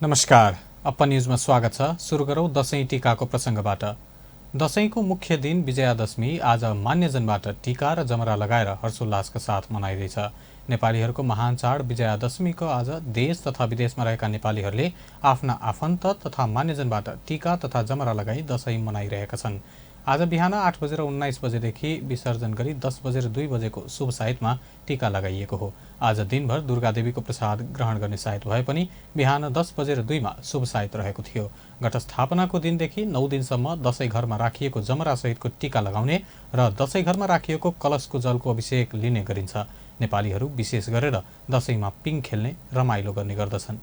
नमस्कार, अपन न्यूजमा स्वागत छ। सुरु गरौँ दशैं टीकाको प्रसङ्गबाट। दशैंको मुख्य दिन विजयादशमी आज मान्यजनबाट टीका र जमरा लगाएर हर्षोल्लासका साथ मनाइँदैछ। नेपालीहरूको महान चाड विजयादशमीको आज देश तथा विदेशमा रहेका नेपालीहरूले आफ्ना आफन्त तथा मान्यजनबाट टीका तथा जमरा लगाई दशैं मनाइरहेका छन्। आज बिहान 8:19 बजेदेखि विसर्जन गरी 10:02 बजेको शुभ साइतमा टीका लगाइएको हो। आज दिनभर दुर्गादेवीको प्रसाद ग्रहण गर्ने साइत भए पनि बिहान 10:02 मा शुभ साइत रहेको थियो। घटस्थापनाको दिनदेखि 9 दिनसम्म दशैं घरमा राखिएको जमरा सहितको टीका लगाउने र दशैं घरमा राखिएको कलशको जलको अभिषेक लिने गरिन्छ। नेपालीहरू विशेष गरेर दशैंमा पिङ खेल्ने रमाइलो गर्ने गर्दछन्।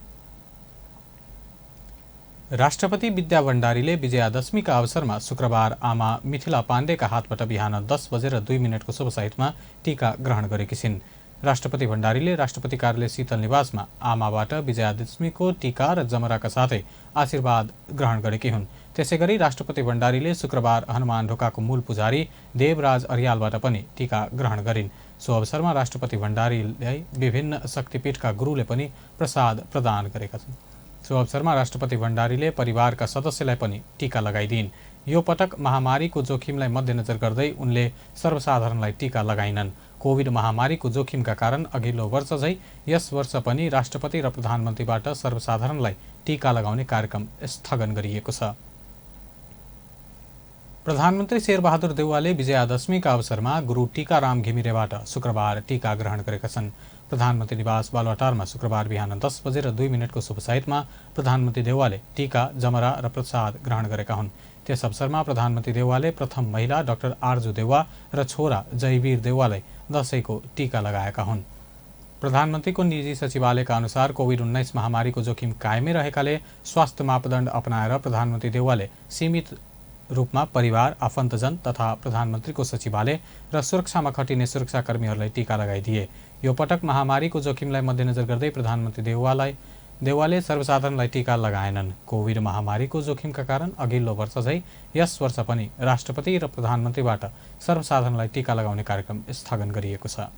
राष्ट्रपति विद्या भण्डारीले विजयादशमीका अवसरमा शुक्रबार आमा मिथिला पाण्डेका हातबाट बिहान 10:02 को शुभ साइतमा टीका ग्रहण गरेकी छिन्। राष्ट्रपति भण्डारीले राष्ट्रपति कार्यालय शीतल निवासमा आमाबाट विजयादशमीको टीका र जमराका साथै आशीर्वाद ग्रहण गरेकी हुन्। त्यसैगरी राष्ट्रपति भण्डारीले शुक्रबार हनुमान ढोकाको मूल पुजारी देवराज अर्यालबाट पनि टीका ग्रहण गरिन्। सो अवसरमा राष्ट्रपति भण्डारीलाई विभिन्न शक्तिपीठका गुरुले पनि प्रसाद प्रदान गरेका छन्। सो अवसरमा राष्ट्रपति भण्डारीले परिवारका सदस्यलाई पनि टीका लगाइदिइन्। यो पटक महामारीको जोखिमलाई मध्यनजर गर्दै उनले सर्वसाधारणलाई टीका लगाइनन्। कोभिड महामारीको जोखिमका कारण अघिल्लो वर्ष झै यस वर्ष पनि राष्ट्रपति र प्रधानमन्त्रीबाट सर्वसाधारणलाई टीका लगाउने कार्यक्रम स्थगन गरिएको छ। प्रधानमन्त्री शेरबहादुर देउवाले विजयादशमीका अवसरमा गुरु टीकाराम घिमिरेबाट शुक्रबार टीका ग्रहण गरेका छन्। प्रधानमन्त्री निवास बालुवाटारमा शुक्रबार बिहान 10:02 को शुभ साइतमा प्रधानमन्त्री देउवाले टीका, जमरा र प्रसाद ग्रहण गरेका हुन्। त्यस अवसरमा प्रधानमन्त्री देउवाले प्रथम महिला डाक्टर आरजु देउवा र छोरा जयवीर देउवालाई दशैंको टीका लगाएका हुन्। प्रधानमन्त्रीको निजी सचिवालयका अनुसार कोभिड-19 महामारीको जोखिम कायमै रहेकाले स्वास्थ्य मापदण्ड अपनाएर प्रधानमन्त्री देउवाले सीमित रूपमा परिवार, आफन्तजन तथा प्रधानमन्त्रीको सचिवालय र सुरक्षामा खटिने सुरक्षाकर्मीहरूलाई टीका लगाइदिए। यो पटक महामारीको जोखिमलाई मध्यनजर गर्दै प्रधानमन्त्री देउवाले सर्वसाधारणलाई टीका लगाएनन्। कोभिड महामारीको जोखिमका कारण अघिल्लो वर्ष झै यस वर्ष पनि राष्ट्रपति र प्रधानमन्त्रीबाट सर्वसाधारणलाई टीका लगाउने कार्यक्रम स्थगन गरिएको छ।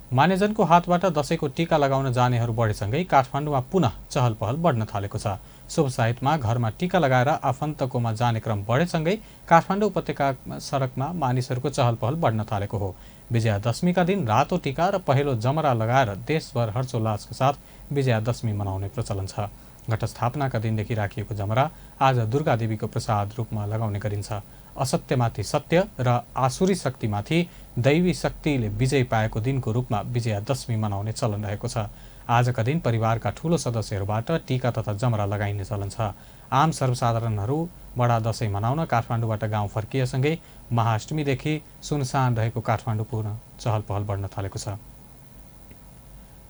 मान्यजनको हातबाट दशैंको टीका लगाउन जानेहरू बढेसँगै काठमाडौँमा पुनः चहल पहल बढ्न थालेको छ। शुभ साइतमा घरमा टीका लगाएर आफन्तकोमा जाने क्रम बढेसँगै काठमाडौँ उपत्यका सडकमा मानिसहरूको चहल पहल बढ्न थालेको हो। विजयादशमीका दिन रातो टीका र पहेँलो जमरा लगाएर देशभर हर्षोल्लासका साथ विजयादशमी मनाउने प्रचलन छ। घटस्थापनाका दिनदेखि राखिएको जमरा आज दुर्गादेवीको प्रसाद रूपमा लगाउने गरिन्छ। असत्यमाथि सत्य र आसुरी शक्तिमाथि दैवी शक्तिले विजय पाएको दिनको रूपमा विजयादशमी मनाउने चलन रहेको छ। आजका दिन परिवारका ठूलो सदस्यहरूबाट टीका तथा जमरा लगाइने चलन छ। आम सर्वसाधारणहरू बडा दशैं मनाउन काठमाडौँबाट गाउँ फर्किएसँगै महाअष्टमीदेखि सुनसान रहेको काठमाडौँ पुनः चहल पहल बढ्न थालेको छ।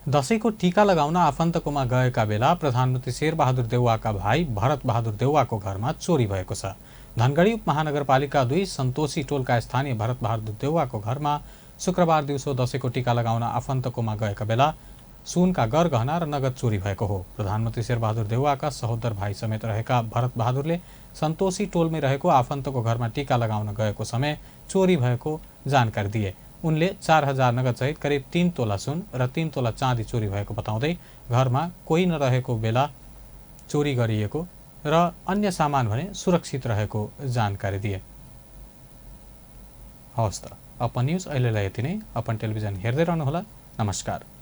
दशैंको टीका लगाउन आफन्तकोमा गएका बेला प्रधानमन्त्री शेरबहादुर देउवाका भाइ भरत बहादुर देउवाको घरमा चोरी भएको छ। धनगढी उपमहानगरपालिका 2 सन्तोषी टोलका स्थानीय भरत बहादुर देउवाको घरमा शुक्रबार दिउँसो दशैंको टीका लगाउन आफन्तकोमा गएका बेला सुनका गरगहना र नगद चोरी भएको हो। प्रधानमन्त्री शेरबहादुर देउवाका सहोदर भाइ समेत रहेका भरत बहादुरले सन्तोषी टोलमै रहेको आफन्तको घरमा टीका लगाउन गएको समय चोरी भएको जानकारी दिए। उनले 4000 नगद सहित करिब 3 तोला सुन र 3 तोला चाँदी चोरी भएको बताउँदै घरमा कोही नरहेको बेला चोरी गरिएको र अन्य सामान भने सुरक्षित रहेको जानकारी दिए। हवस् त, अपन न्यूज अहिलेलाई यति नै। अपन टेलिभिजन हेर्दै रहनुहोला। नमस्कार।